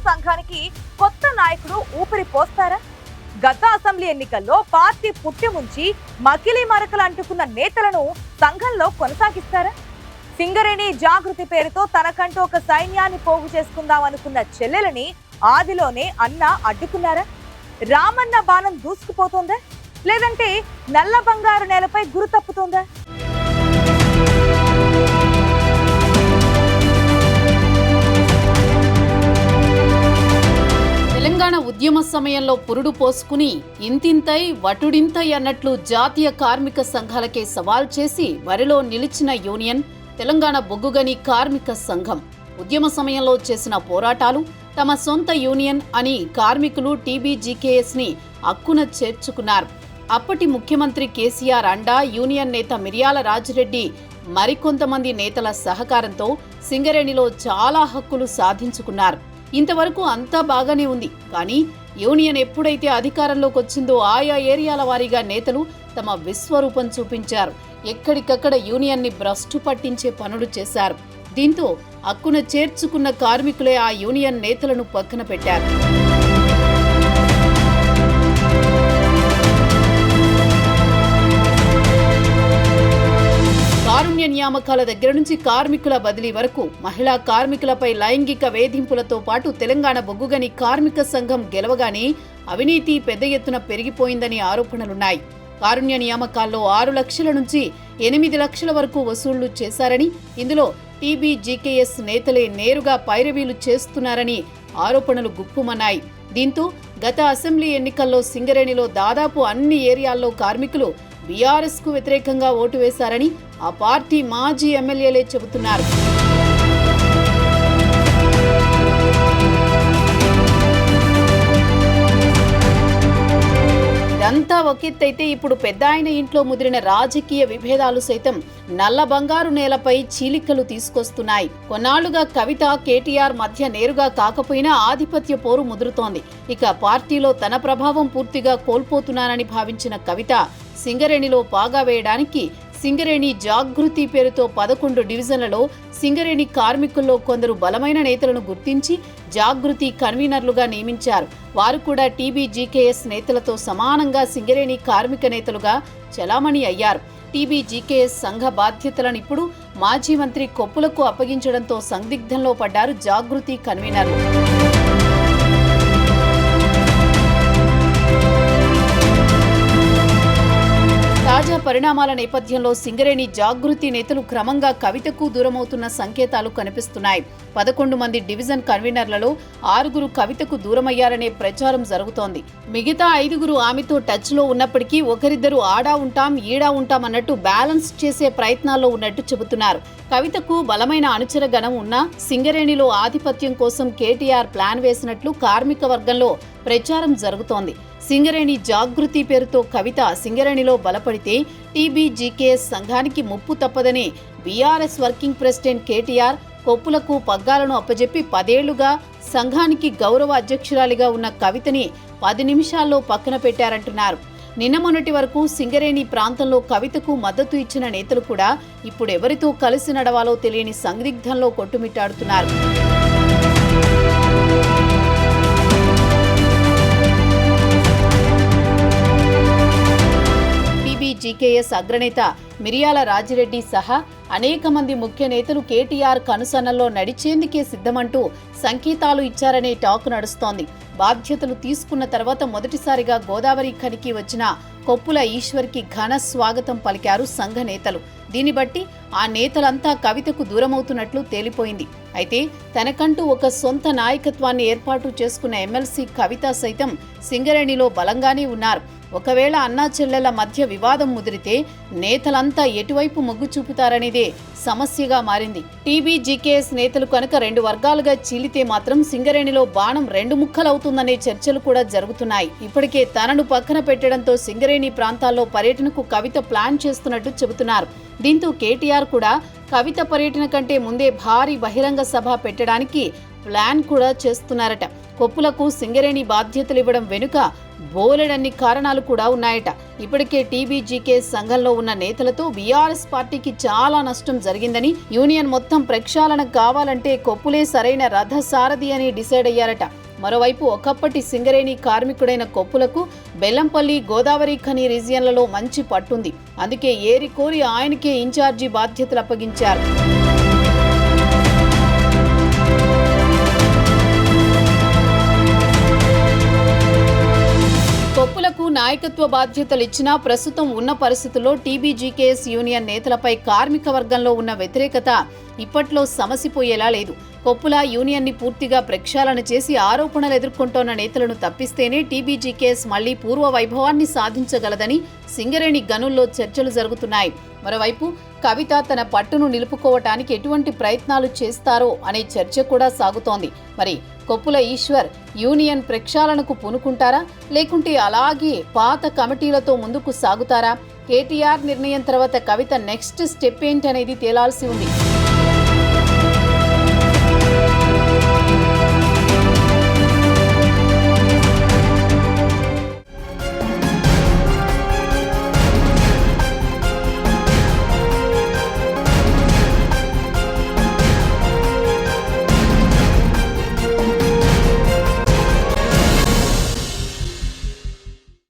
సంఘానికి కొత్త నాయకుడు ఊపిరి పోస్తారా? గత అసెంబ్లీ ఎన్నికల్లో పార్టీ పుట్టి ముంచి మకిలీ మరకలు అంటుకున్న నేతలను సంఘంలో కొనసాగిస్తారా? సింగరేణి జాగృతి పేరుతో తనకంటూ ఒక సైన్యాన్ని పోగు చేసుకుందాం అనుకున్న చెల్లెలని ఆదిలోనే అన్న అడ్డుకున్నారా? రామన్న బాణం దూసుకుపోతోందా, లేదంటే నల్ల బంగారు నేలపై గురి తప్పుతోందా? తెలంగాణ ఉద్యమ సమయంలో పురుడు పోసుకుని ఇంతింతై వటుడింతై అన్నట్లు జాతీయ కార్మిక సంఘాలకే సవాల్ చేసి వరిలో నిలిచిన యూనియన్ తెలంగాణ బొగ్గుగని కార్మిక సంఘం ఉద్యమ సమయంలో చేసిన పోరాటాలు తమ సొంత యూనియన్ అని కార్మికులు టీబీజీకేఎస్ ని అక్కున చేర్చుకున్నారు. అప్పటి ముఖ్యమంత్రి కేసీఆర్ అండా, యూనియన్ నేత మిర్యాల రాజిరెడ్డి మరికొంతమంది నేతల సహకారంతో సింగరేణిలో చాలా హక్కులు సాధించుకున్నారు. ఇంతవరకు అంతా బాగానే ఉంది. కానీ యూనియన్ ఎప్పుడైతే అధికారంలోకి వచ్చిందో ఆయా ఏరియాల వారీగా నేతలు తమ విశ్వరూపం చూపించారు. ఎక్కడికక్కడ యూనియన్ని భ్రష్టు పట్టించే పనులు చేశారు. దీంతో హక్కున చేర్చుకున్న కార్మికులే ఆ యూనియన్ నేతలను పక్కన పెట్టారు. కారుణ్య నియామకాల దగ్గర నుంచి కార్మికుల బదిలీ వరకు మహిళా కార్మికులపై లైంగిక వేధింపులతో పాటు తెలంగాణ బొగ్గుగని కార్మిక సంఘం గెలవగానే అవినీతి పెద్ద ఎత్తున పెరిగిపోయిందని ఆరోపణలున్నాయి. కారుణ్య నియామకాల్లో 6 లక్షల నుంచి 8 లక్షల వరకు వసూళ్లు చేశారని, ఇందులో టీబీజీకేఎస్ నేతలే నేరుగా పైరవీలు చేస్తున్నారని ఆరోపణలు గుప్పుమన్నాయి. దీంతో గత అసెంబ్లీ ఎన్నికల్లో సింగరేణిలో దాదాపు అన్ని ఏరియాల్లో కార్మికులు బీఆర్ఎస్ కు వ్యతిరేకంగా ఓటు వేశారని ఆ పార్టీ మాజీ ఎమ్మెల్యేలే చెబుతున్నారు. ఇదంతా ఒకెత్తైతే ఇప్పుడు పెద్ద ఆయన ఇంట్లో ముదిరిన రాజకీయ విభేదాలు సైతం నల్ల బంగారు నేలపై చీలికలు తీసుకొస్తున్నాయి. కొన్నాళ్లుగా కవిత, కేటీఆర్ మధ్య నేరుగా కాకపోయినా ఆధిపత్య పోరు ముదురుతోంది. ఇక పార్టీలో తన ప్రభావం పూర్తిగా కోల్పోతున్నానని భావించిన కవిత సింగరేణిలో పాగా వేయడానికి సింగరేణి జాగృతి పేరుతో 11 డివిజన్లలో సింగరేణి కార్మికుల్లో కొందరు బలమైన నేతలను గుర్తించి జాగృతి కన్వీనర్లుగా నియమించారు. వారు కూడా టీబీజీకేఎస్ నేతలతో సమానంగా సింగరేణి కార్మిక నేతలుగా చలామణి అయ్యారు. టీబీజీకేఎస్ సంఘ బాధ్యతలను ఇప్పుడు మాజీ మంత్రి కొప్పులకు అప్పగించడంతో సందిగ్ధంలో పడ్డారు జాగృతి కన్వీనర్లు. తాజా పరిణామాల నేపథ్యంలో సింగరేణి జాగృతి నేతలు క్రమంగా కవితకు దూరమవుతున్న సంకేతాలు కనిపిస్తున్నాయి. 11 మంది డివిజన్ కన్వీనర్లలో 6 కవితకు దూరమయ్యారనే ప్రచారం జరుగుతోంది. మిగతా 5 ఆమెతో టచ్ లో ఉన్నప్పటికీ ఒకరిద్దరు ఆడా ఉంటాం ఈడా ఉంటాం అన్నట్టు బ్యాలెన్స్ చేసే ప్రయత్నాల్లో ఉన్నట్టు చెబుతున్నారు. కవితకు బలమైన అనుచర గణం ఉన్నా సింగరేణిలో ఆధిపత్యం కోసం కేటీఆర్ ప్లాన్ వేసినట్లు కార్మిక వర్గంలో ప్రచారం జరుగుతోంది. సింగరేణి జాగృతి పేరుతో కవిత సింగరేణిలో బలపడితే టీబీజీకేఎస్ సంఘానికి ముప్పు తప్పదని బీఆర్ఎస్ వర్కింగ్ ప్రెసిడెంట్ కేటీఆర్ కొప్పులకు పగ్గాలను అప్పజెప్పి 10 ఏళ్లుగా సంఘానికి గౌరవ అధ్యక్షురాలిగా ఉన్న కవితని 10 నిమిషాల్లో పక్కన పెట్టారంటున్నారు. నిన్న మొన్నటి వరకు సింగరేణి ప్రాంతంలో కవితకు మద్దతు ఇచ్చిన నేతలు కూడా ఇప్పుడు ఎవరితో కలిసి నడవాలో తెలియని సందిగ్ధంలో కొట్టుమిట్టాడుతున్నారు. టీబీజీకేఎస్ అగ్రనేత మిర్యాల రాజిరెడ్డి సహా అనేక మంది ముఖ్య నేతలు కేటీఆర్ కనుసన్నల్లో నడిచేందుకే సిద్ధమంటూ సంకేతాలు ఇచ్చారనే టాక్ నడుస్తోంది. బాధ్యతలు తీసుకున్న తర్వాత మొదటిసారిగా గోదావరి ఖనికి వచ్చిన కొప్పుల ఈశ్వర్కి ఘన స్వాగతం పలికారు సంఘ నేతలు. దీన్ని బట్టి ఆ నేతలంతా కవితకు దూరమవుతున్నట్లు తేలిపోయింది. అయితే తనకంటూ ఒక సొంత నాయకత్వాన్ని ఏర్పాటు చేసుకున్న ఎమ్మెల్సీ కవిత సైతం సింగరేణిలో బలంగానే ఉన్నారు. ఒకవేళ అన్నా చెల్లెల మధ్య వివాదం ముదిరితే నేతలంతా ఎటువైపు మొగ్గు చూపుతారనేదే సమస్యగా మారింది. టీబీజీకేఎస్ నేతలు కనుక 2 వర్గాలుగా చీలితే మాత్రం సింగరేణిలో బాణం 2 ముక్కలవుతుందనే చర్చలు కూడా జరుగుతున్నాయి. ఇప్పటికే తనను పక్కన పెట్టడంతో సింగరేణి ప్రాంతాల్లో పర్యటనకు కవిత ప్లాన్ చేస్తున్నట్టు చెబుతున్నారు. దీంతో కేటీఆర్ కూడా కవిత పర్యటన కంటే ముందే భారీ బహిరంగ సభ పెట్టడానికి ప్లాన్ కూడా చేస్తున్నారట. కొప్పులకు సింగరేణి బాధ్యతలు ఇవ్వడం వెనుక బోలెడన్ని కారణాలు కూడా ఉన్నాయట. ఇప్పటికే టీబీజీకే సంఘంలో ఉన్న నేతలతో బీఆర్ఎస్ పార్టీకి చాలా నష్టం జరిగిందని, యూనియన్ మొత్తం ప్రక్షాళన కావాలంటే కొప్పులే సరైన రథసారథి అని డిసైడ్ అయ్యారట. మరోవైపు ఒకప్పటి సింగరేణి కార్మికుడైన కొప్పులకు బెల్లంపల్లి, గోదావరి ఖని రీజియన్లలో మంచి పట్టుంది. అందుకే ఏరి కోరి ఆయనకే ఇన్ఛార్జి బాధ్యతలు అప్పగించారు. కొప్పులకు నాయకత్వ బాధ్యతలు ఇచ్చినా ప్రస్తుతం ఉన్న పరిస్థితుల్లో టీబీజీకేఎస్ యూనియన్ నేతలపై కార్మిక వర్గంలో ఉన్న వ్యతిరేకత ఇప్పట్లో సమసిపోయేలా లేదు. కొప్పుల యూనియన్ని పూర్తిగా ప్రక్షాళన చేసి ఆరోపణలు ఎదుర్కొంటోన్న నేతలను తప్పిస్తేనే టీబీజీకేఎస్ మళ్లీ పూర్వ వైభవాన్ని సాధించగలదని సింగరేణి గనుల్లో చర్చలు జరుగుతున్నాయి. మరోవైపు కవిత తన పట్టును నిలుపుకోవటానికి ఎటువంటి ప్రయత్నాలు చేస్తారో అనే చర్చ కూడా సాగుతోంది. మరి కొప్పుల ఈశ్వర్ యూనియన్ ప్రక్షాళనకు పూనుకుంటారా, లేకుంటే అలాగే పాత కమిటీలతో ముందుకు సాగుతారా? కేటీఆర్ నిర్ణయం తర్వాత కవిత నెక్స్ట్ స్టెప్ ఏంటనేది తేలాల్సి ఉంది.